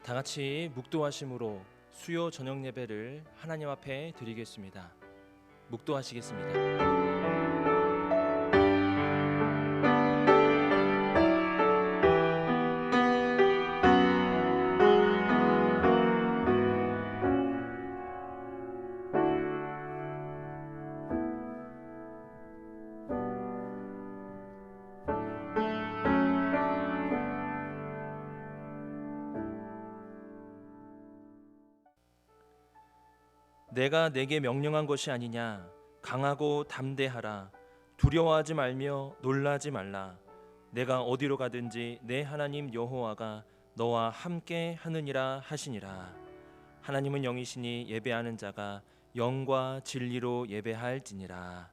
다 같이 묵도하심으로 수요 저녁 예배를 하나님 앞에 드리겠습니다. 묵도하시겠습니다. 내가 내게 명령한 것이 아니냐. 강하고 담대하라. 두려워하지 말며 놀라지 말라. 내가 어디로 가든지 내 하나님 여호와가 너와 함께 하느니라 하시니라. 하나님은 영이시니 예배하는 자가 영과 진리로 예배할지니라.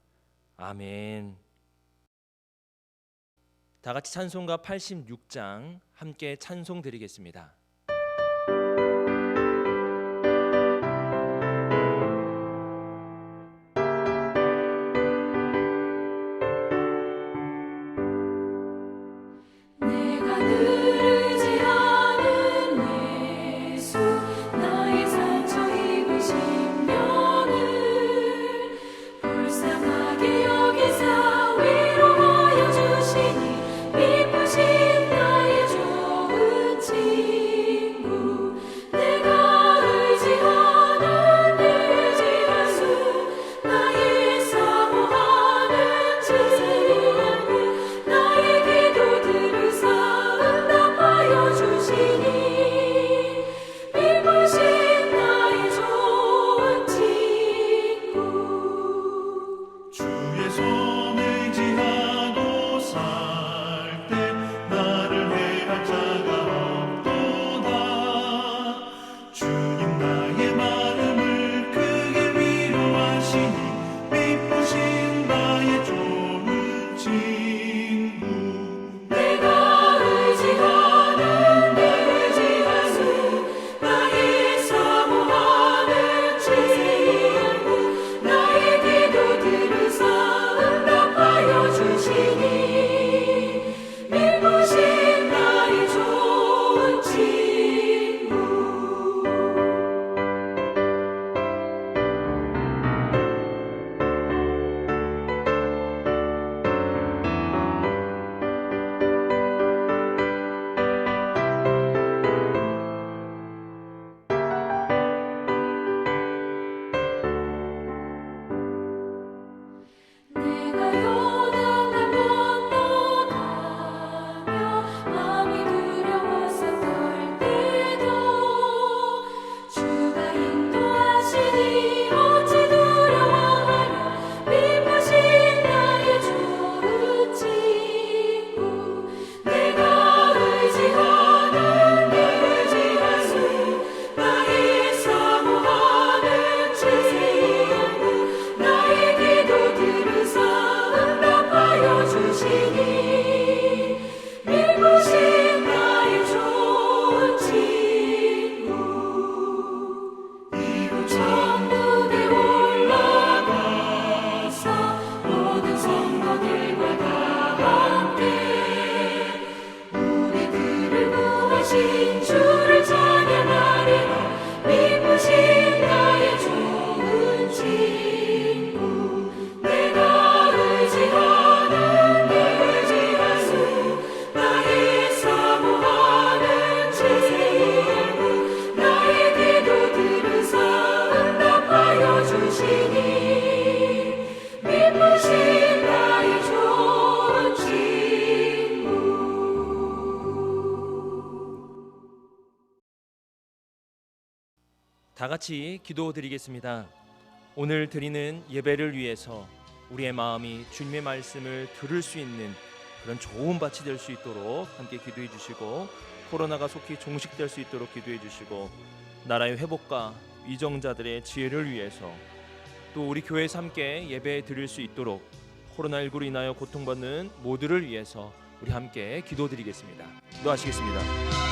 아멘. 다 같이 찬송가 86장 함께 찬송 드리겠습니다. 다 같이 기도드리겠습니다. 오늘 드리는 예배를 위해서 우리의 마음이 주님의 말씀을 들을 수 있는 그런 좋은 밭이 될 수 있도록 함께 기도해 주시고, 코로나가 속히 종식될 수 있도록 기도해 주시고, 나라의 회복과 위정자들의 지혜를 위해서, 또 우리 교회에서 함께 예배 드릴 수 있도록 코로나19로 인하여 고통받는 모두를 위해서 우리 함께 기도드리겠습니다. 기도하시겠습니다.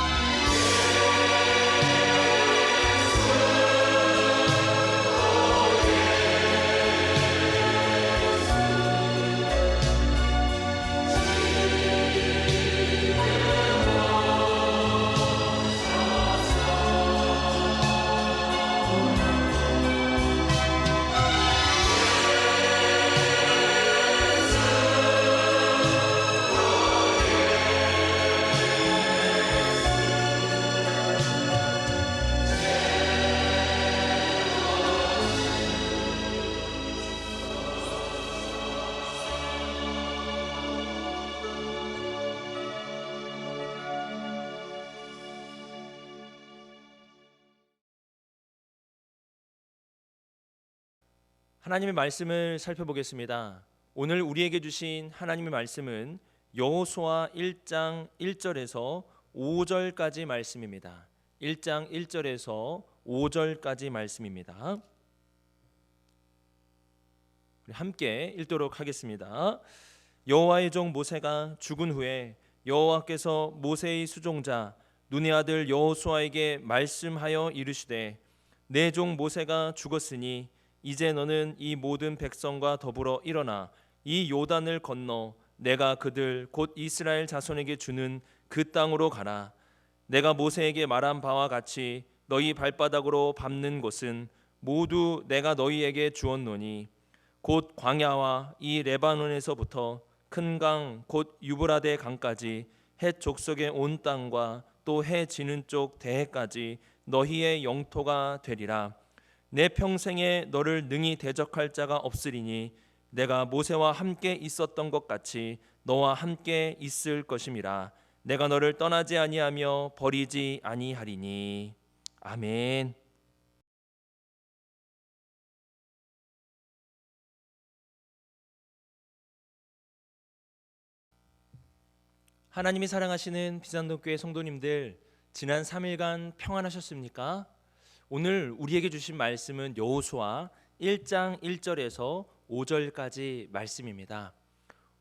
하나님의 말씀을 살펴보겠습니다. 오늘 우리에게 주신 하나님의 말씀은 여호수아 1장 1절에서 5절까지 말씀입니다. 1장 1절에서 5절까지 말씀입니다. 함께 읽도록 하겠습니다. 여호와의 종 모세가 죽은 후에 여호와께서 모세의 수종자 눈의 아들 여호수아에게 말씀하여 이르시되 내 종 모세가 죽었으니 이제 너는 이 모든 백성과 더불어 일어나 이 요단을 건너 내가 그들 곧 이스라엘 자손에게 주는 그 땅으로 가라. 내가 모세에게 말한 바와 같이 너희 발바닥으로 밟는 곳은 모두 내가 너희에게 주었노니 곧 광야와 이 레바논에서부터 큰 강 곧 유브라데 강까지 헷 족속의 온 땅과 또 해 지는 쪽 대해까지 너희의 영토가 되리라. 내 평생에 너를 능히 대적할 자가 없으리니 내가 모세와 함께 있었던 것 같이 너와 함께 있을 것임이라. 내가 너를 떠나지 아니하며 버리지 아니하리니. 아멘. 하나님이 사랑하시는 비산동교회 성도님들, 지난 3일간 평안하셨습니까? 오늘 우리에게 주신 말씀은 여호수아 1장 1절에서 5절까지 말씀입니다.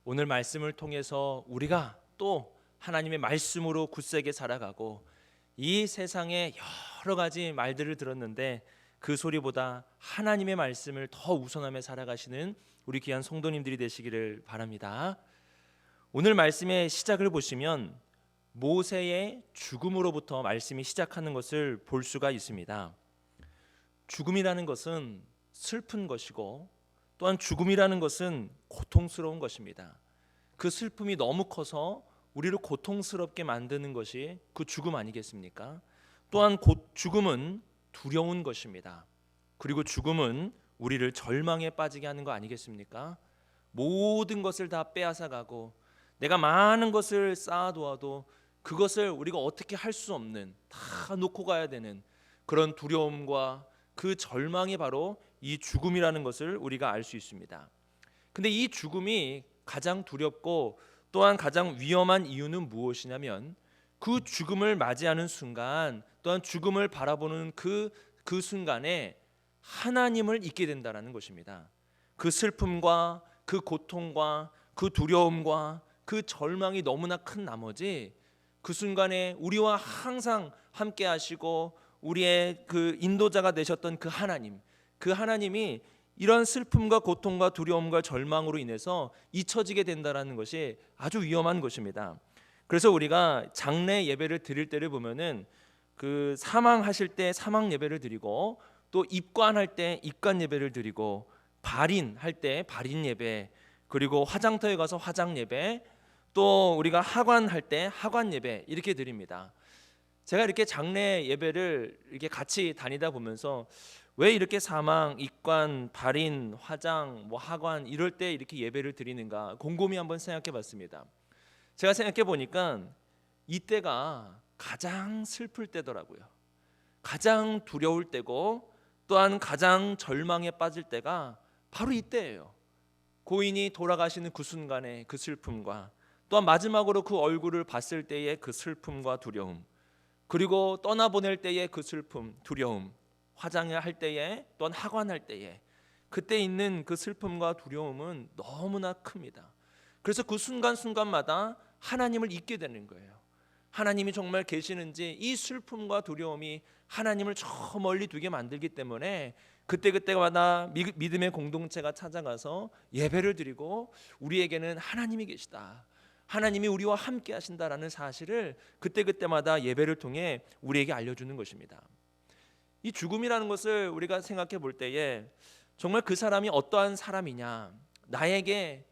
오늘 말씀을 통해서 우리가 또 하나님의 말씀으로 굳세게 살아가고, 이 세상에 여러 가지 말들을 들었는데 그 소리보다 하나님의 말씀을 더 우선하며 살아가시는 우리 귀한 성도님들이 되시기를 바랍니다. 오늘 말씀의 시작을 보시면 모세의 죽음으로부터 말씀이 시작하는 것을 볼 수가 있습니다. 죽음이라는 것은 슬픈 것이고, 또한 죽음이라는 것은 고통스러운 것입니다. 그 슬픔이 너무 커서 우리를 고통스럽게 만드는 것이 그 죽음 아니겠습니까? 또한 죽음은 두려운 것입니다. 그리고 죽음은 우리를 절망에 빠지게 하는 거 아니겠습니까? 모든 것을 다 빼앗아가고 내가 많은 것을 쌓아두어도 그것을 우리가 어떻게 할 수 없는, 다 놓고 가야 되는 그런 두려움과 그 절망이 바로 이 죽음이라는 것을 우리가 알 수 있습니다. 근데 이 죽음이 가장 두렵고 또한 가장 위험한 이유는 무엇이냐면, 그 죽음을 맞이하는 순간, 또한 죽음을 바라보는 그 순간에 하나님을 잊게 된다는 것입니다. 그 슬픔과 그 고통과 그 두려움과 그 절망이 너무나 큰 나머지 그 순간에 우리와 항상 함께 하시고 우리의 그 인도자가 되셨던 그 하나님이 이런 슬픔과 고통과 두려움과 절망으로 인해서 잊혀지게 된다는 것이 아주 위험한 것입니다. 그래서 우리가 장례 예배를 드릴 때를 보면은 그 사망하실 때 사망 예배를 드리고, 또 입관할 때 입관 예배를 드리고, 발인할 때 발인 예배, 그리고 화장터에 가서 화장 예배, 또 우리가 하관할 때 하관 예배 이렇게 드립니다. 제가 이렇게 장례 예배를 이렇게 같이 다니다 보면서 왜 이렇게 사망, 입관, 발인, 화장, 하관 이럴 때 이렇게 예배를 드리는가 곰곰이 한번 생각해 봤습니다. 제가 생각해 보니까 이때가 가장 슬플 때더라고요. 가장 두려울 때고, 또한 가장 절망에 빠질 때가 바로 이때예요. 고인이 돌아가시는 그 순간의 그 슬픔과, 또한 마지막으로 그 얼굴을 봤을 때의 그 슬픔과 두려움, 그리고 떠나보낼 때의 그 슬픔, 두려움, 화장할 때에, 또한 하관할 때에 그때 있는 그 슬픔과 두려움은 너무나 큽니다. 그래서 그 순간순간마다 하나님을 잊게 되는 거예요. 하나님이 정말 계시는지, 이 슬픔과 두려움이 하나님을 저 멀리 두게 만들기 때문에 그때그때마다 믿음의 공동체가 찾아가서 예배를 드리고, 우리에게는 하나님이 계시다, 하나님이 우리와 함께 하신다라는 사실을 그때그때마다 예배를 통해 우리에게 알려주는 것입니다. 이 죽음이라는 것을 우리가 생각해 볼 때에 정말 그 사람이 어떠한 사람이냐, 나에게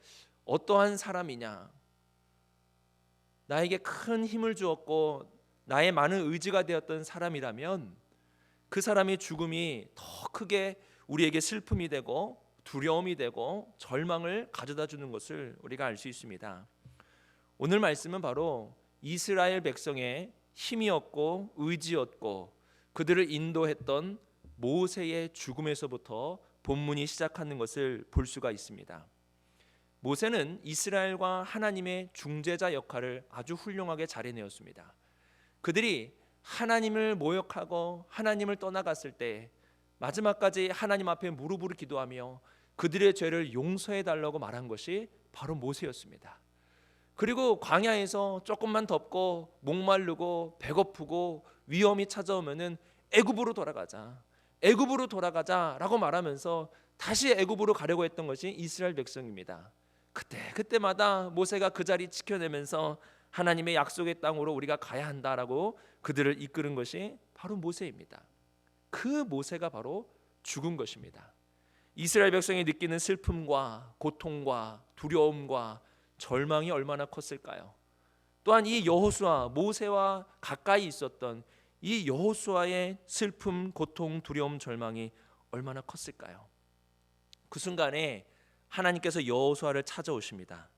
어떠한 사람이냐, 나에게 큰 힘을 주었고 나의 많은 의지가 되었던 사람이라면 그 사람의 죽음이 더 크게 우리에게 슬픔이 되고 두려움이 되고 절망을 가져다 주는 것을 우리가 알 수 있습니다. 오늘 말씀은 바로 이스라엘 백성의 힘이었고 의지였고 그들을 인도했던 모세의 죽음에서부터 본문이 시작하는 것을 볼 수가 있습니다. 모세는 이스라엘과 하나님의 중재자 역할을 아주 훌륭하게 잘 해내었습니다. 그들이 하나님을 모욕하고 하나님을 떠나갔을 때 마지막까지 하나님 앞에 무릎으로 기도하며 그들의 죄를 용서해 달라고 말한 것이 바로 모세였습니다. 그리고 광야에서 조금만 덥고 목마르고 배고프고 위험이 찾아오면은 애굽으로 돌아가자라고 말하면서 다시 애굽으로 가려고 했던 것이 이스라엘 백성입니다. 그때마다 모세가 그 자리 지켜내면서 하나님의 약속의 땅으로 우리가 가야 한다라고 그들을 이끄는 것이 바로 모세입니다. 그 모세가 바로 죽은 것입니다. 이스라엘 백성이 느끼는 슬픔과 고통과 두려움과 절망이 얼마나 컸을까요? 또한 이 여호수아, 모세와 가까이 있었던 이 여호수아의 슬픔, 고통, 두려움, 절망이 얼마나 컸을까요? 그 순간에 하나님께서 여호수아를 찾아오십니다.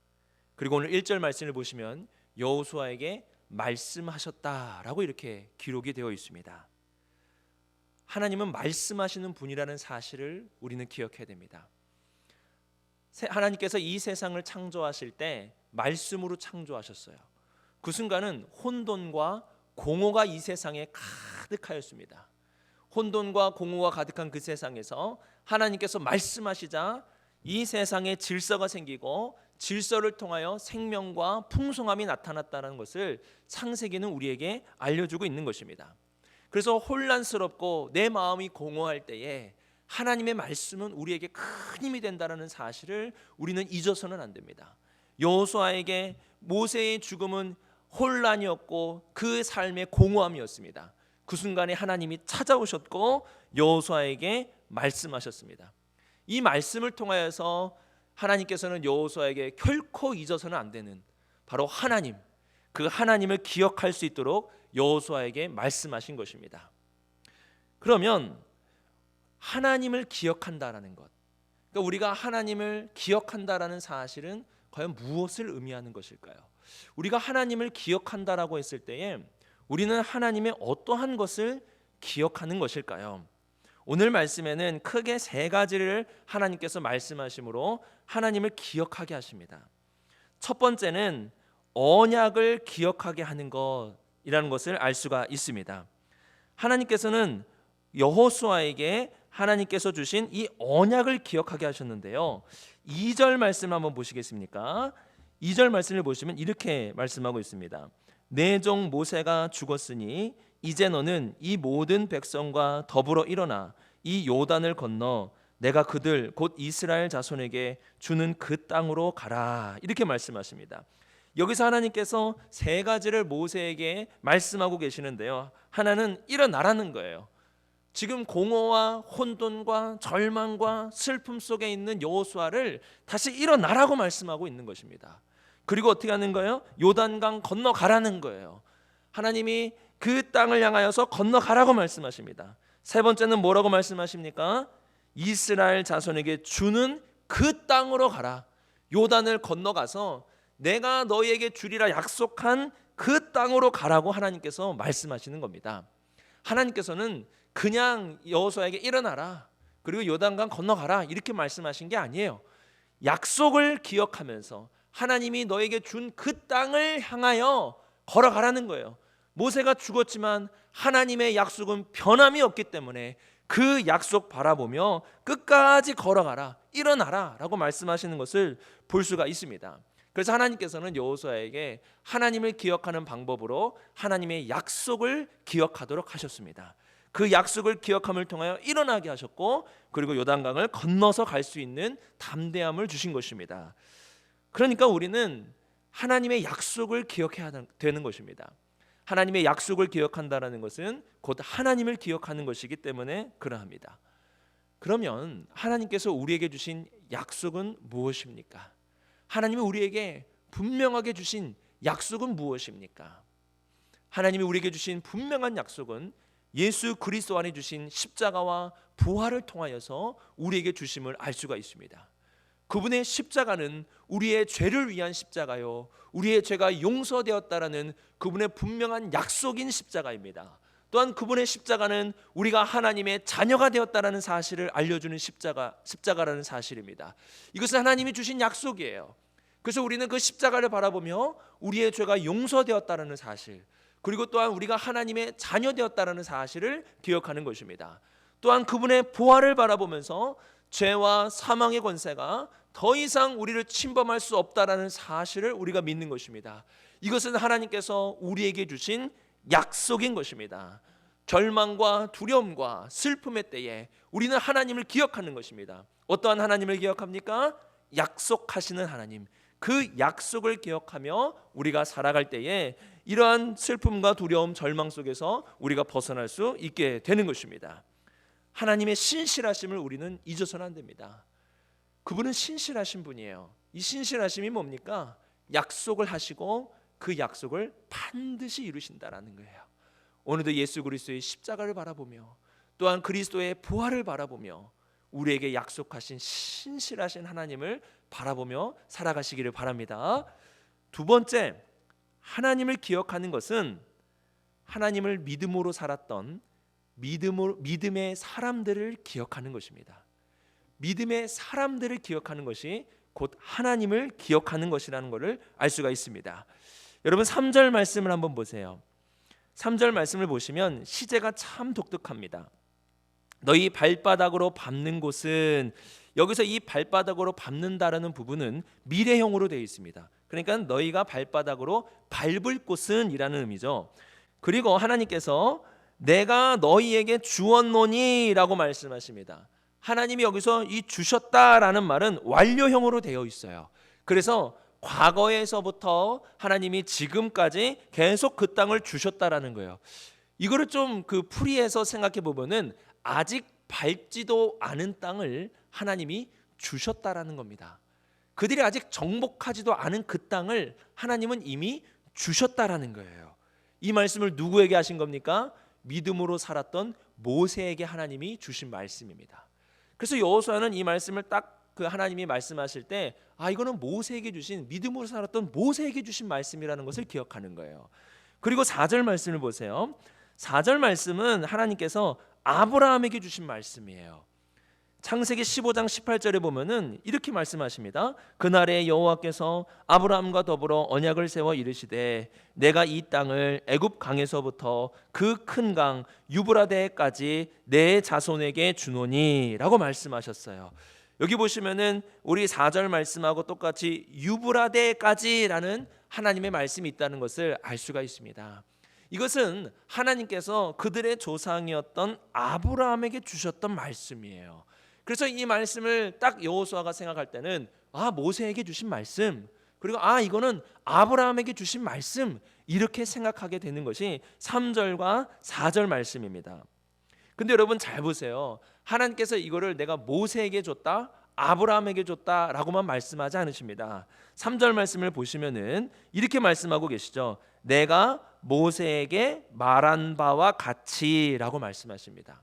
그리고 오늘 1절 말씀을 보시면 여호수아에게 말씀하셨다라고 이렇게 기록이 되어 있습니다. 하나님은 말씀하시는 분이라는 사실을 우리는 기억해야 됩니다. 하나님께서 이 세상을 창조하실 때 말씀으로 창조하셨어요. 그 순간은 혼돈과 공허가 이 세상에 가득하였습니다. 혼돈과 공허가 가득한 그 세상에서 하나님께서 말씀하시자 이 세상에 질서가 생기고 질서를 통하여 생명과 풍성함이 나타났다는 것을 창세기는 우리에게 알려주고 있는 것입니다. 그래서 혼란스럽고 내 마음이 공허할 때에 하나님의 말씀은 우리에게 큰 힘이 된다는 사실을 우리는 잊어서는 안 됩니다. 여호수아에게 모세의 죽음은 혼란이었고 그 삶의 공허함이었습니다. 그 순간에 하나님이 찾아오셨고 여호수아에게 말씀하셨습니다. 이 말씀을 통하여서 하나님께서는 여호수아에게 결코 잊어서는 안 되는 바로 하나님, 그 하나님을 기억할 수 있도록 여호수아에게 말씀하신 것입니다. 그러면 하나님을 기억한다라는 것, 그러니까 우리가 하나님을 기억한다라는 사실은 과연 무엇을 의미하는 것일까요? 우리가 하나님을 기억한다라고 했을 때에 우리는 하나님의 어떠한 것을 기억하는 것일까요? 오늘 말씀에는 크게 세 가지를 하나님께서 말씀하심으로 하나님을 기억하게 하십니다. 첫 번째는 언약을 기억하게 하는 것이라는 것을 알 수가 있습니다. 하나님께서는 여호수아에게 하나님께서 주신 이 언약을 기억하게 하셨는데요. 2절 말씀 한번 보시겠습니까? 2절 말씀을 보시면 이렇게 말씀하고 있습니다. 내 종 모세가 죽었으니 이제 너는 이 모든 백성과 더불어 일어나 이 요단을 건너 내가 그들 곧 이스라엘 자손에게 주는 그 땅으로 가라, 이렇게 말씀하십니다. 여기서 하나님께서 세 가지를 모세에게 말씀하고 계시는데요. 하나는 일어나라는 거예요. 지금 공허와 혼돈과 절망과 슬픔 속에 있는 여호수아를 다시 일어나라고 말씀하고 있는 것입니다. 그리고 어떻게 하는 거예요? 요단강 건너가라는 거예요. 하나님이 그 땅을 향하여서 건너가라고 말씀하십니다. 세 번째는 뭐라고 말씀하십니까? 이스라엘 자손에게 주는 그 땅으로 가라. 요단을 건너가서 내가 너희에게 주리라 약속한 그 땅으로 가라고 하나님께서 말씀하시는 겁니다. 하나님께서는 그냥 여호수아에게 일어나라, 그리고 요단강 건너가라 이렇게 말씀하신 게 아니에요. 약속을 기억하면서 하나님이 너에게 준 그 땅을 향하여 걸어가라는 거예요. 모세가 죽었지만 하나님의 약속은 변함이 없기 때문에 그 약속 바라보며 끝까지 걸어가라, 일어나라 라고 말씀하시는 것을 볼 수가 있습니다. 그래서 하나님께서는 여호수아에게 하나님을 기억하는 방법으로 하나님의 약속을 기억하도록 하셨습니다. 그 약속을 기억함을 통하여 일어나게 하셨고, 그리고 요단강을 건너서 갈 수 있는 담대함을 주신 것입니다. 그러니까 우리는 하나님의 약속을 기억해야 되는 것입니다. 하나님의 약속을 기억한다는 것은 곧 하나님을 기억하는 것이기 때문에 그러합니다. 그러면 하나님께서 우리에게 주신 약속은 무엇입니까? 하나님이 우리에게 분명하게 주신 약속은 무엇입니까? 하나님이 우리에게 주신 분명한 약속은 예수 그리스도 안에 주신 십자가와 부활을 통하여서 우리에게 주심을 알 수가 있습니다. 그분의 십자가는 우리의 죄를 위한 십자가요, 우리의 죄가 용서되었다라는 그분의 분명한 약속인 십자가입니다. 또한 그분의 십자가는 우리가 하나님의 자녀가 되었다라는 사실을 알려주는 십자가라는 사실입니다. 이것은 하나님이 주신 약속이에요. 그래서 우리는 그 십자가를 바라보며 우리의 죄가 용서되었다라는 사실, 그리고 또한 우리가 하나님의 자녀 되었다라는 사실을 기억하는 것입니다. 또한 그분의 부활을 바라보면서 죄와 사망의 권세가 더 이상 우리를 침범할 수 없다라는 사실을 우리가 믿는 것입니다. 이것은 하나님께서 우리에게 주신 약속인 것입니다. 절망과 두려움과 슬픔의 때에 우리는 하나님을 기억하는 것입니다. 어떠한 하나님을 기억합니까? 약속하시는 하나님. 그 약속을 기억하며 우리가 살아갈 때에 이러한 슬픔과 두려움, 절망 속에서 우리가 벗어날 수 있게 되는 것입니다. 하나님의 신실하심을 우리는 잊어서는 안 됩니다. 그분은 신실하신 분이에요. 이 신실하심이 뭡니까? 약속을 하시고 그 약속을 반드시 이루신다라는 거예요. 오늘도 예수 그리스도의 십자가를 바라보며 또한 그리스도의 부활을 바라보며 우리에게 약속하신 신실하신 하나님을 바라보며 살아가시기를 바랍니다. 두 번째, 하나님을 기억하는 것은 하나님을 믿음으로 살았던 믿음의 사람들을 기억하는 것입니다. 믿음의 사람들을 기억하는 것이 곧 하나님을 기억하는 것이라는 것을 알 수가 있습니다. 여러분 3절 말씀을 한번 보세요. 3절 말씀을 보시면 시제가 참 독특합니다. 너희 발바닥으로 밟는 곳은, 여기서 이 발바닥으로 밟는다라는 부분은 미래형으로 되어 있습니다. 그러니까 너희가 발바닥으로 밟을 곳은 이라는 의미죠. 그리고 하나님께서 내가 너희에게 주었노니 라고 말씀하십니다. 하나님이 여기서 이 주셨다라는 말은 완료형으로 되어 있어요. 그래서 과거에서부터 하나님이 지금까지 계속 그 땅을 주셨다라는 거예요. 이거를 좀 그 풀이해서 생각해 보면은 아직 밟지도 않은 땅을 하나님이 주셨다라는 겁니다. 그들이 아직 정복하지도 않은 그 땅을 하나님은 이미 주셨다라는 거예요. 이 말씀을 누구에게 하신 겁니까? 믿음으로 살았던 모세에게 하나님이 주신 말씀입니다. 그래서 여호수아는 이 말씀을 딱 그 하나님이 말씀하실 때 이거는 모세에게 주신, 믿음으로 살았던 모세에게 주신 말씀이라는 것을 기억하는 거예요. 그리고 4절 말씀을 보세요. 4절 말씀은 하나님께서 아브라함에게 주신 말씀이에요. 창세기 15장 18절에 보면은 이렇게 말씀하십니다. 그날에 여호와께서 아브라함과 더불어 언약을 세워 이르시되 내가 이 땅을 애굽 강에서부터 그 큰 강 유브라데까지 내 자손에게 주노니라고 말씀하셨어요. 여기 보시면은 우리 4절 말씀하고 똑같이 유브라데까지라는 하나님의 말씀이 있다는 것을 알 수가 있습니다. 이것은 하나님께서 그들의 조상이었던 아브라함에게 주셨던 말씀이에요. 그래서 이 말씀을 딱 여호수아가 생각할 때는 모세에게 주신 말씀, 그리고 이거는 아브라함에게 주신 말씀, 이렇게 생각하게 되는 것이 3절과 4절 말씀입니다. 근데 여러분 잘 보세요. 하나님께서 이거를 내가 모세에게 줬다, 아브라함에게 줬다라고만 말씀하지 않으십니다. 3절 말씀을 보시면은 이렇게 말씀하고 계시죠. 내가 모세에게 말한 바와 같이라고 말씀하십니다.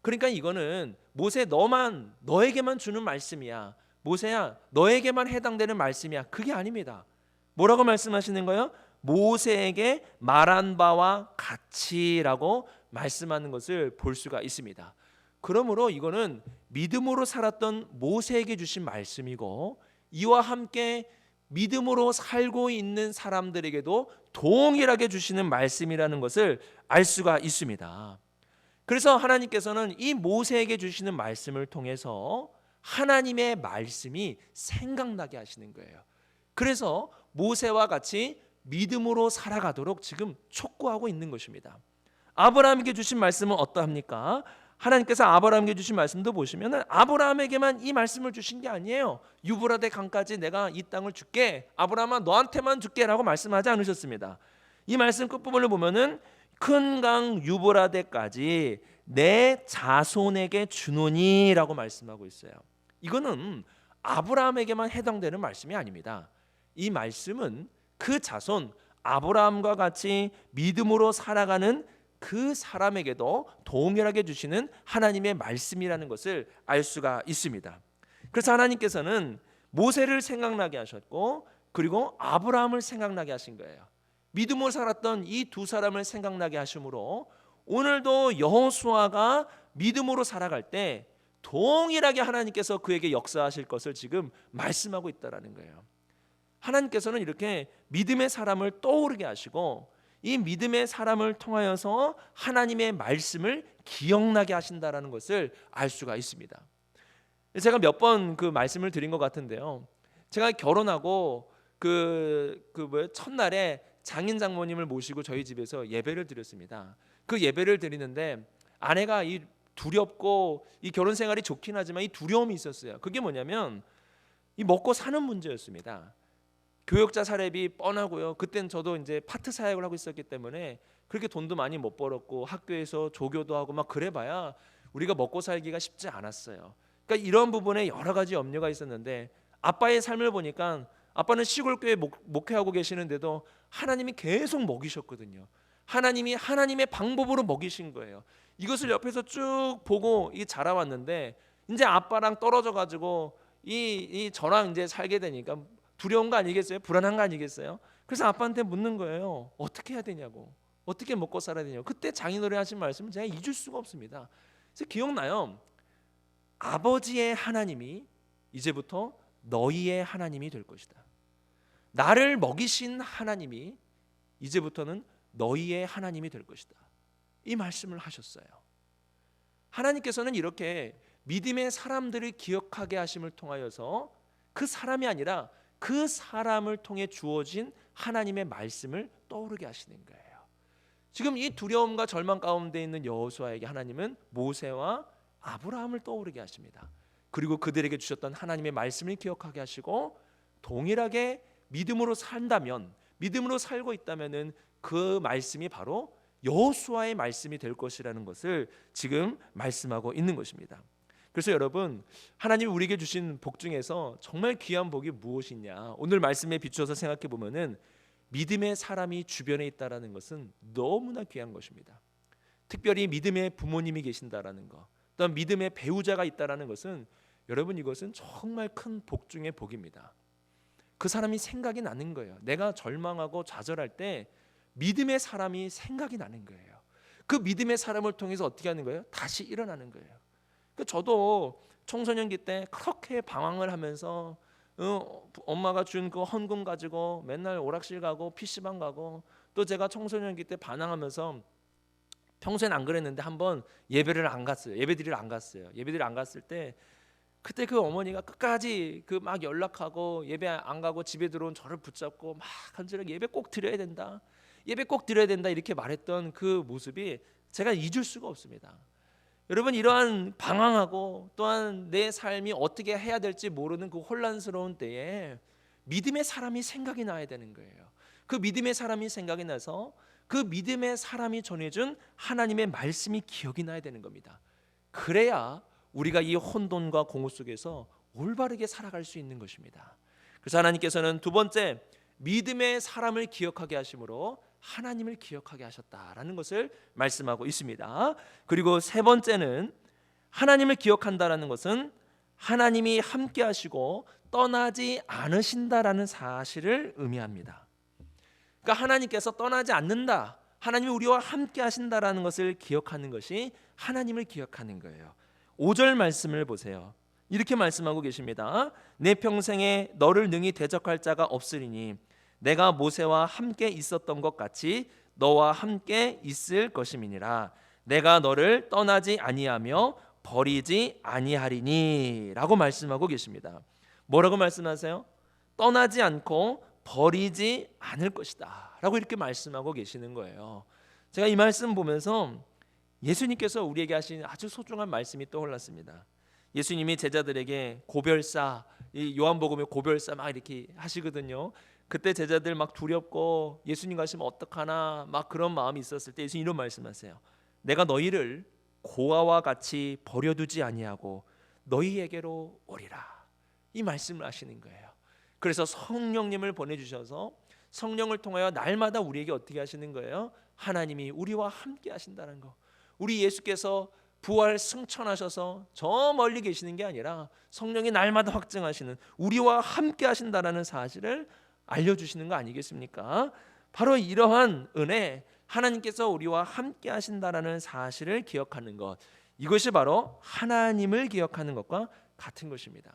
그러니까 이거는 모세 너에게만 주는 말씀이야. 모세야 너에게만 해당되는 말씀이야. 그게 아닙니다. 뭐라고 말씀하시는 거예요? 모세에게 말한 바와 같이라고 말씀하는 것을 볼 수가 있습니다. 그러므로 이거는 믿음으로 살았던 모세에게 주신 말씀이고 이와 함께 믿음으로 살고 있는 사람들에게도 동일하게 주시는 말씀이라는 것을 알 수가 있습니다. 그래서 하나님께서는 이 모세에게 주시는 말씀을 통해서 하나님의 말씀이 생각나게 하시는 거예요. 그래서 모세와 같이 믿음으로 살아가도록 지금 촉구하고 있는 것입니다. 아브라함에게 주신 말씀은 어떠합니까? 하나님께서 아브라함에게 주신 말씀도 보시면 아브라함에게만 이 말씀을 주신 게 아니에요. 유브라데 강까지 내가 이 땅을 줄게, 아브라함아 너한테만 줄게 라고 말씀하지 않으셨습니다. 이 말씀 끝부분을 보면은 큰 강 유브라데까지 내 자손에게 주노니 라고 말씀하고 있어요. 이거는 아브라함에게만 해당되는 말씀이 아닙니다. 이 말씀은 그 자손 아브라함과 같이 믿음으로 살아가는 그 사람에게도 동일하게 주시는 하나님의 말씀이라는 것을 알 수가 있습니다. 그래서 하나님께서는 모세를 생각나게 하셨고 그리고 아브라함을 생각나게 하신 거예요. 믿음으로 살았던 이 두 사람을 생각나게 하심으로 오늘도 여호수아가 믿음으로 살아갈 때 동일하게 하나님께서 그에게 역사하실 것을 지금 말씀하고 있다라는 거예요. 하나님께서는 이렇게 믿음의 사람을 떠오르게 하시고 이 믿음의 사람을 통하여서 하나님의 말씀을 기억나게 하신다라는 것을 알 수가 있습니다. 제가 몇 번 그 말씀을 드린 것 같은데요. 제가 결혼하고 첫날에 장인 장모님을 모시고 저희 집에서 예배를 드렸습니다. 그 예배를 드리는데 아내가 이 두렵고 이 결혼 생활이 좋긴 하지만 이 두려움이 있었어요. 그게 뭐냐면 이 먹고 사는 문제였습니다. 교역자 사례비 뻔하고요. 그때는 저도 이제 파트 사역을 하고 있었기 때문에 그렇게 돈도 많이 못 벌었고 학교에서 조교도 하고 막 그래봐야 우리가 먹고 살기가 쉽지 않았어요. 그러니까 이런 부분에 여러 가지 염려가 있었는데 아빠의 삶을 보니까 아빠는 시골교회 목회하고 계시는데도 하나님이 계속 먹이셨거든요. 하나님이 하나님의 방법으로 먹이신 거예요. 이것을 옆에서 쭉 보고 자라왔는데 이제 아빠랑 떨어져 가지고 이 저랑 이제 살게 되니까 두려운 거 아니겠어요? 불안한 거 아니겠어요? 그래서 아빠한테 묻는 거예요. 어떻게 해야 되냐고. 어떻게 먹고 살아야 되냐고. 그때 장인어른이 하신 말씀은 제가 잊을 수가 없습니다. 그래서 기억나요. 아버지의 하나님이 이제부터 너희의 하나님이 될 것이다. 나를 먹이신 하나님이 이제부터는 너희의 하나님이 될 것이다. 이 말씀을 하셨어요. 하나님께서는 이렇게 믿음의 사람들을 기억하게 하심을 통하여서 그 사람이 아니라 그 사람을 통해 주어진 하나님의 말씀을 떠오르게 하시는 거예요. 지금 이 두려움과 절망 가운데 있는 여호수아에게 하나님은 모세와 아브라함을 떠오르게 하십니다. 그리고 그들에게 주셨던 하나님의 말씀을 기억하게 하시고 동일하게 믿음으로 산다면, 믿음으로 살고 있다면은 그 말씀이 바로 여호수아의 말씀이 될 것이라는 것을 지금 말씀하고 있는 것입니다. 그래서 여러분, 하나님이 우리에게 주신 복 중에서 정말 귀한 복이 무엇이냐, 오늘 말씀에 비추어서 생각해 보면은 믿음의 사람이 주변에 있다라는 것은 너무나 귀한 것입니다. 특별히 믿음의 부모님이 계신다라는 것, 또한 믿음의 배우자가 있다라는 것은 여러분, 이것은 정말 큰 복 중의 복입니다. 그 사람이 생각이 나는 거예요. 내가 절망하고 좌절할 때 믿음의 사람이 생각이 나는 거예요. 그 믿음의 사람을 통해서 어떻게 하는 거예요? 다시 일어나는 거예요. 저도 청소년기 때 그렇게 방황을 하면서 엄마가 준 그 헌금 가지고 맨날 오락실 가고 PC방 가고, 또 제가 청소년기 때 반항하면서 평소엔 안 그랬는데 한번 예배를 안 갔어요. 예배드리러 안 갔어요. 예배드리러 안 갔을 때 그때 그 어머니가 끝까지 그 막 연락하고 예배 안 가고 집에 들어온 저를 붙잡고 막 간절하게 예배 꼭 드려야 된다. 예배 꼭 드려야 된다 이렇게 말했던 그 모습이 제가 잊을 수가 없습니다. 여러분, 이러한 방황하고 또한 내 삶이 어떻게 해야 될지 모르는 그 혼란스러운 때에 믿음의 사람이 생각이 나야 되는 거예요. 그 믿음의 사람이 생각이 나서 그 믿음의 사람이 전해준 하나님의 말씀이 기억이 나야 되는 겁니다. 그래야 우리가 이 혼돈과 공허 속에서 올바르게 살아갈 수 있는 것입니다. 그래서 하나님께서는 두 번째, 믿음의 사람을 기억하게 하심으로 하나님을 기억하게 하셨다라는 것을 말씀하고 있습니다. 그리고 세 번째는, 하나님을 기억한다라는 것은 하나님이 함께 하시고 떠나지 않으신다라는 사실을 의미합니다. 그러니까 하나님께서 떠나지 않는다, 하나님이 우리와 함께 하신다라는 것을 기억하는 것이 하나님을 기억하는 거예요. 5절 말씀을 보세요. 이렇게 말씀하고 계십니다. 내 평생에 너를 능히 대적할 자가 없으리니 내가 모세와 함께 있었던 것 같이 너와 함께 있을 것임이니라. 내가 너를 떠나지 아니하며 버리지 아니하리니 라고 말씀하고 계십니다. 뭐라고 말씀하세요? 떠나지 않고 버리지 않을 것이다 라고 이렇게 말씀하고 계시는 거예요. 제가 이 말씀 보면서 예수님께서 우리에게 하신 아주 소중한 말씀이 떠올랐습니다. 예수님이 제자들에게 고별사, 이 요한복음에 고별사 막 이렇게 하시거든요. 그때 제자들 막 두렵고 예수님 가시면 어떡하나 막 그런 마음이 있었을 때 예수님 이런 말씀하세요. 내가 너희를 고아와 같이 버려두지 아니하고 너희에게로 오리라. 이 말씀을 하시는 거예요. 그래서 성령님을 보내주셔서 성령을 통하여 날마다 우리에게 어떻게 하시는 거예요? 하나님이 우리와 함께 하신다는 거. 우리 예수께서 부활 승천하셔서 저 멀리 계시는 게 아니라 성령이 날마다 확증하시는, 우리와 함께 하신다라는 사실을 알려주시는 거 아니겠습니까? 바로 이러한 은혜, 하나님께서 우리와 함께 하신다라는 사실을 기억하는 것, 이것이 바로 하나님을 기억하는 것과 같은 것입니다.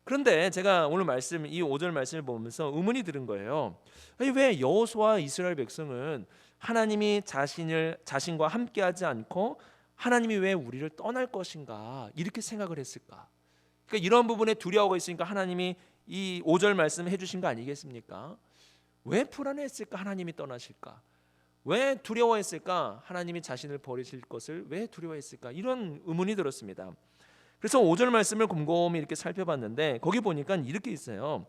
그런데 제가 오늘 말씀, 이 5절 말씀을 보면서 의문이 드는 거예요. 아니, 왜 여호수아와 이스라엘 백성은 하나님이 자신과 함께하지 않고 하나님이 왜 우리를 떠날 것인가 이렇게 생각을 했을까? 그러니까 이런 부분에 두려워가 있으니까 하나님이 이 5절 말씀을 해주신 거 아니겠습니까? 왜 불안했을까? 하나님이 떠나실까? 왜 두려워했을까? 하나님이 자신을 버리실 것을 왜 두려워했을까? 이런 의문이 들었습니다. 그래서 5절 말씀을 곰곰이 이렇게 살펴봤는데 거기 보니까 이렇게 있어요.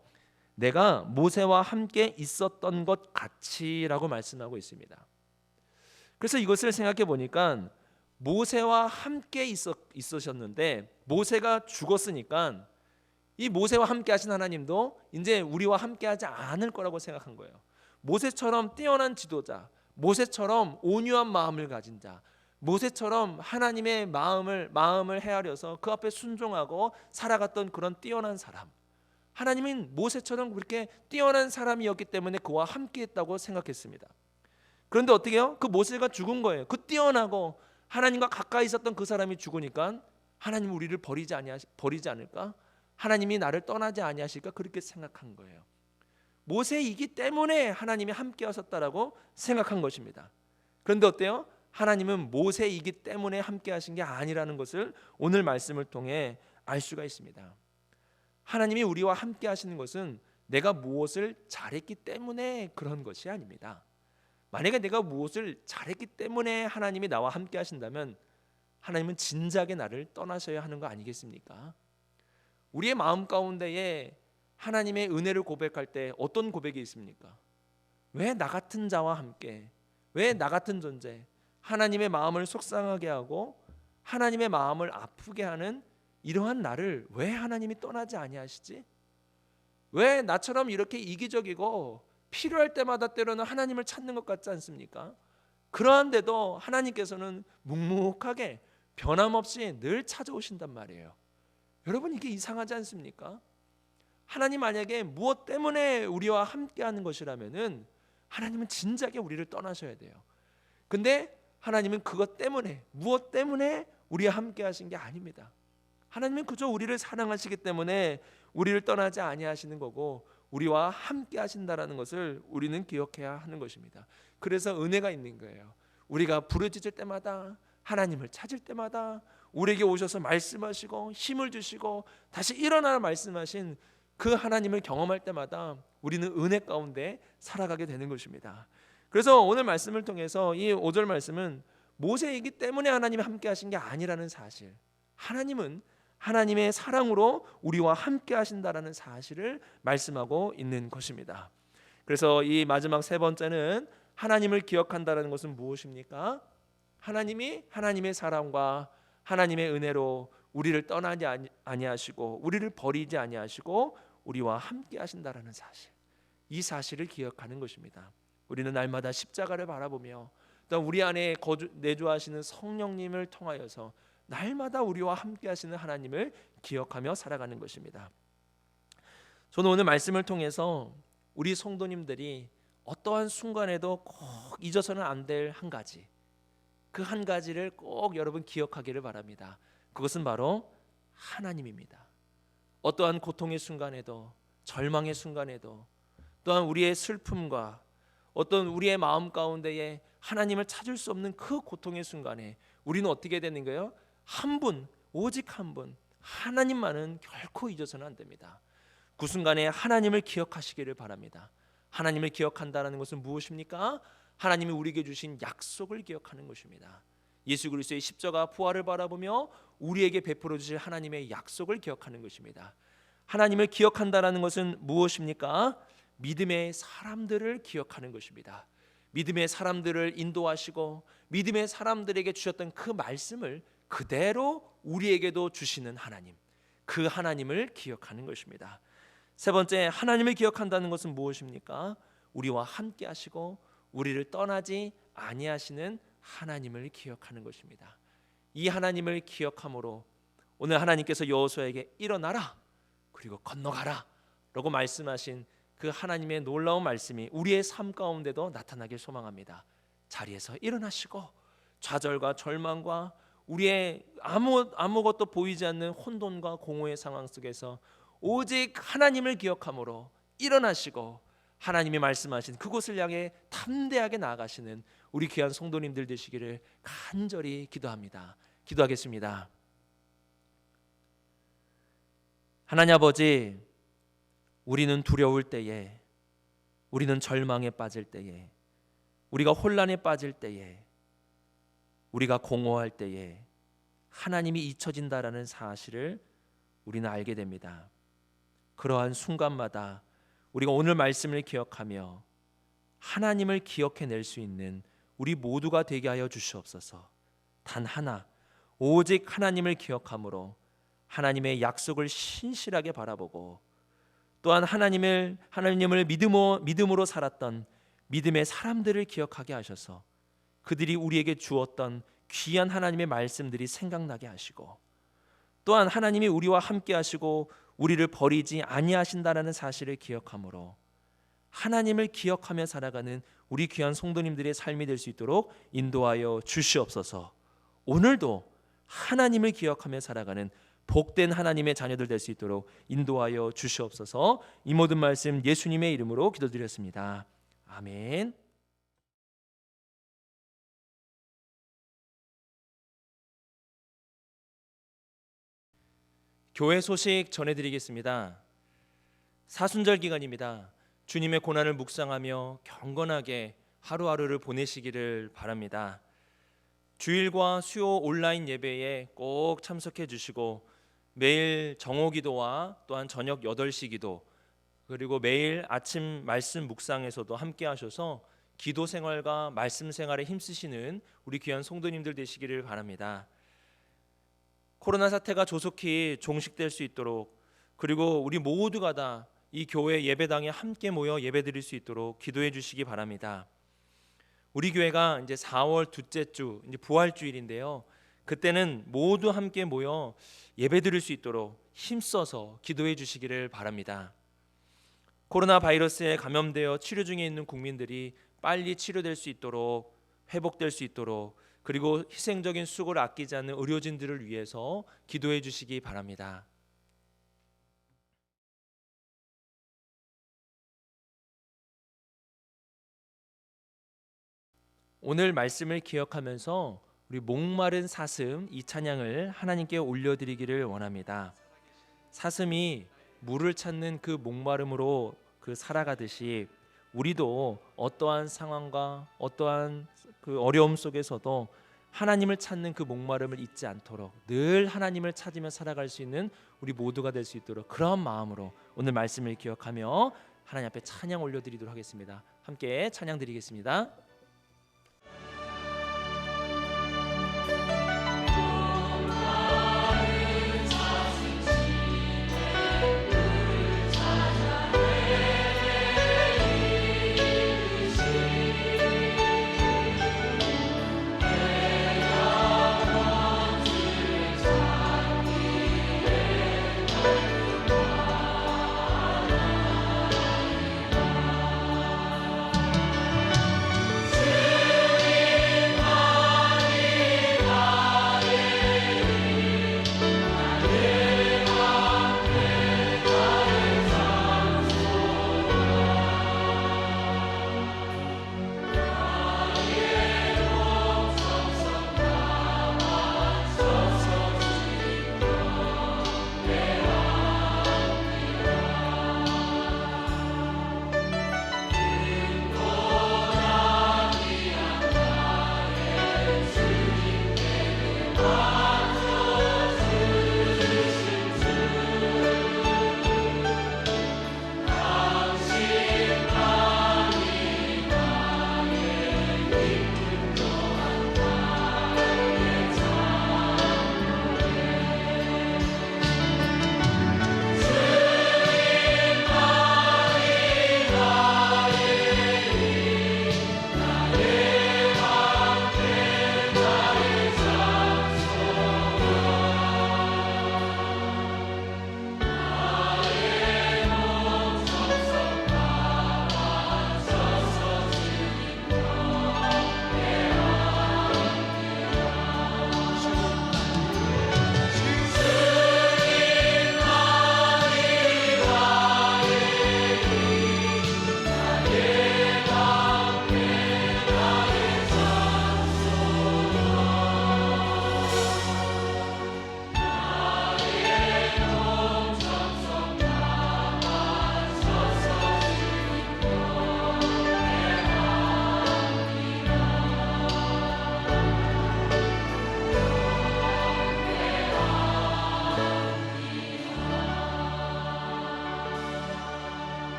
내가 모세와 함께 있었던 것 같이라고 말씀하고 있습니다. 그래서 이것을 생각해 보니까 모세와 함께 있으셨는데 모세가 죽었으니까 이 모세와 함께 하신 하나님도 이제 우리와 함께 하지 않을 거라고 생각한 거예요. 모세처럼 뛰어난 지도자, 모세처럼 온유한 마음을 가진 자, 모세처럼 하나님의 마음을 헤아려서 그 앞에 순종하고 살아갔던 그런 뛰어난 사람, 하나님은 모세처럼 그렇게 뛰어난 사람이었기 때문에 그와 함께 했다고 생각했습니다. 그런데 어떻게 해요? 그 모세가 죽은 거예요. 그 뛰어나고 하나님과 가까이 있었던 그 사람이 죽으니까 하나님 우리를 버리지 않을까? 하나님이 나를 떠나지 아니하실까? 그렇게 생각한 거예요. 모세이기 때문에 하나님이 함께 하셨다라고 생각한 것입니다. 그런데 어때요? 하나님은 모세이기 때문에 함께 하신 게 아니라는 것을 오늘 말씀을 통해 알 수가 있습니다. 하나님이 우리와 함께 하시는 것은 내가 무엇을 잘했기 때문에 그런 것이 아닙니다. 만약에 내가 무엇을 잘했기 때문에 하나님이 나와 함께 하신다면 하나님은 진작에 나를 떠나셔야 하는 거 아니겠습니까? 우리의 마음 가운데에 하나님의 은혜를 고백할 때 어떤 고백이 있습니까? 왜 나 같은 자와 함께, 왜 나 같은 존재, 하나님의 마음을 속상하게 하고 하나님의 마음을 아프게 하는 이러한 나를 왜 하나님이 떠나지 아니하시지? 왜 나처럼 이렇게 이기적이고 필요할 때마다 때로는 하나님을 찾는 것 같지 않습니까? 그러한데도 하나님께서는 묵묵하게 변함없이 늘 찾아오신단 말이에요. 여러분, 이게 이상하지 않습니까? 하나님 만약에 무엇 때문에 우리와 함께하는 것이라면은 하나님은 진작에 우리를 떠나셔야 돼요. 근데 하나님은 그것 때문에, 무엇 때문에 우리와 함께하신 게 아닙니다. 하나님은 그저 우리를 사랑하시기 때문에 우리를 떠나지 아니하시는 거고 우리와 함께 하신다라는 것을 우리는 기억해야 하는 것입니다. 그래서 은혜가 있는 거예요. 우리가 부르짖을 때마다, 하나님을 찾을 때마다 우리에게 오셔서 말씀하시고 힘을 주시고 다시 일어나라 말씀하신 그 하나님을 경험할 때마다 우리는 은혜 가운데 살아가게 되는 것입니다. 그래서 오늘 말씀을 통해서 이 5절 말씀은 모세이기 때문에 하나님이 함께 하신 게 아니라는 사실, 하나님은 하나님의 사랑으로 우리와 함께 하신다라는 사실을 말씀하고 있는 것입니다. 그래서 이 마지막 세 번째는 하나님을 기억한다라는 것은 무엇입니까? 하나님이 하나님의 사랑과 하나님의 은혜로 우리를 떠나지 아니하시고 우리를 버리지 아니하시고 우리와 함께 하신다라는 사실, 이 사실을 기억하는 것입니다. 우리는 날마다 십자가를 바라보며 또 우리 안에 내주하시는 성령님을 통하여서 날마다 우리와 함께 하시는 하나님을 기억하며 살아가는 것입니다. 저는 오늘 말씀을 통해서 우리 성도님들이 어떠한 순간에도 꼭 잊어서는 안 될 한 가지, 그 한 가지를 꼭 여러분 기억하기를 바랍니다. 그것은 바로 하나님입니다. 어떠한 고통의 순간에도, 절망의 순간에도, 또한 우리의 슬픔과 어떤 우리의 마음 가운데에 하나님을 찾을 수 없는 그 고통의 순간에 우리는 어떻게 되는 거예요? 한 분, 오직 한 분, 하나님만은 결코 잊어서는 안 됩니다. 그 순간에 하나님을 기억하시기를 바랍니다. 하나님을 기억한다는 것은 무엇입니까? 하나님이 우리에게 주신 약속을 기억하는 것입니다. 예수 그리스도의 십자가 부활을 바라보며 우리에게 베풀어 주실 하나님의 약속을 기억하는 것입니다. 하나님을 기억한다는 것은 무엇입니까? 믿음의 사람들을 기억하는 것입니다. 믿음의 사람들을 인도하시고 믿음의 사람들에게 주셨던 그 말씀을 그대로 우리에게도 주시는 하나님, 그 하나님을 기억하는 것입니다. 세 번째, 하나님을 기억한다는 것은 무엇입니까? 우리와 함께 하시고 우리를 떠나지 아니하시는 하나님을 기억하는 것입니다. 이 하나님을 기억함으로 오늘 하나님께서 여호수아에게 일어나라 그리고 건너가라 라고 말씀하신 그 하나님의 놀라운 말씀이 우리의 삶 가운데도 나타나길 소망합니다. 자리에서 일어나시고 좌절과 절망과 우리의 아무것도 보이지 않는 혼돈과 공허의 상황 속에서 오직 하나님을 기억함으로 일어나시고 하나님이 말씀하신 그곳을 향해 담대하게 나아가시는 우리 귀한 성도님들 되시기를 간절히 기도합니다. 기도하겠습니다. 하나님 아버지, 우리는 두려울 때에, 우리는 절망에 빠질 때에, 우리가 혼란에 빠질 때에, 우리가 공허할 때에 하나님이 잊혀진다라는 사실을 우리는 알게 됩니다. 그러한 순간마다 우리가 오늘 말씀을 기억하며 하나님을 기억해낼 수 있는 우리 모두가 되게 하여 주시옵소서. 단 하나, 오직 하나님을 기억함으로 하나님의 약속을 신실하게 바라보고 또한 하나님을 믿음으로 살았던 믿음의 사람들을 기억하게 하셔서 그들이 우리에게 주었던 귀한 하나님의 말씀들이 생각나게 하시고 또한 하나님이 우리와 함께 하시고 우리를 버리지 아니하신다라는 사실을 기억함으로 하나님을 기억하며 살아가는 우리 귀한 성도님들의 삶이 될 수 있도록 인도하여 주시옵소서. 오늘도 하나님을 기억하며 살아가는 복된 하나님의 자녀들 될 수 있도록 인도하여 주시옵소서. 이 모든 말씀 예수님의 이름으로 기도드렸습니다. 아멘. 교회 소식 전해드리겠습니다. 사순절 기간입니다. 주님의 고난을 묵상하며 경건하게 하루하루를 보내시기를 바랍니다. 주일과 수요 온라인 예배에 꼭 참석해 주시고 매일 정오기도와 또한 저녁 8시 기도 그리고 매일 아침 말씀 묵상에서도 함께 하셔서 기도 생활과 말씀 생활에 힘쓰시는 우리 귀한 성도님들 되시기를 바랍니다. 코로나 사태가 조속히 종식될 수 있도록 그리고 우리 모두가 다 이 교회 예배당에 함께 모여 예배드릴 수 있도록 기도해 주시기 바랍니다. 우리 교회가 이제 4월 둘째 주 이제 부활주일인데요. 그때는 모두 함께 모여 예배드릴 수 있도록 힘써서 기도해 주시기를 바랍니다. 코로나 바이러스에 감염되어 치료 중에 있는 국민들이 빨리 치료될 수 있도록 회복될 수 있도록 그리고 희생적인 수고를 아끼지 않는 의료진들을 위해서 기도해 주시기 바랍니다. 오늘 말씀을 기억하면서 우리 목마른 사슴 이 찬양을 하나님께 올려드리기를 원합니다. 사슴이 물을 찾는 그 목마름으로 살아가듯이 우리도 어떠한 상황과 어떠한 그 어려움 속에서도 하나님을 찾는 그 목마름을 잊지 않도록 늘 하나님을 찾으며 살아갈 수 있는 우리 모두가 될 수 있도록 그런 마음으로 오늘 말씀을 기억하며 하나님 앞에 찬양 올려드리도록 하겠습니다. 함께 찬양 드리겠습니다.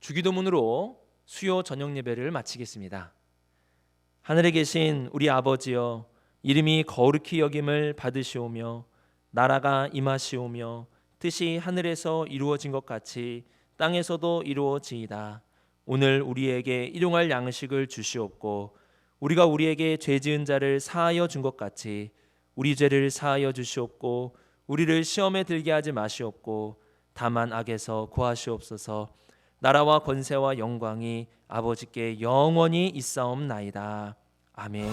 주기도문으로 수요 저녁 예배를 마치겠습니다. 하늘에 계신 우리 아버지여, 이름이 거룩히 여김을 받으시오며 나라가 임하시오며 뜻이 하늘에서 이루어진 것 같이 땅에서도 이루어지이다. 오늘 우리에게 일용할 양식을 주시옵고 우리가 우리에게 죄 지은 자를 사하여 준 것 같이 우리 죄를 사하여 주시옵고 우리를 시험에 들게 하지 마시옵고 다만 악에서 구하시옵소서. 나라와 권세와 영광이 아버지께 영원히 있사옵나이다. 아멘.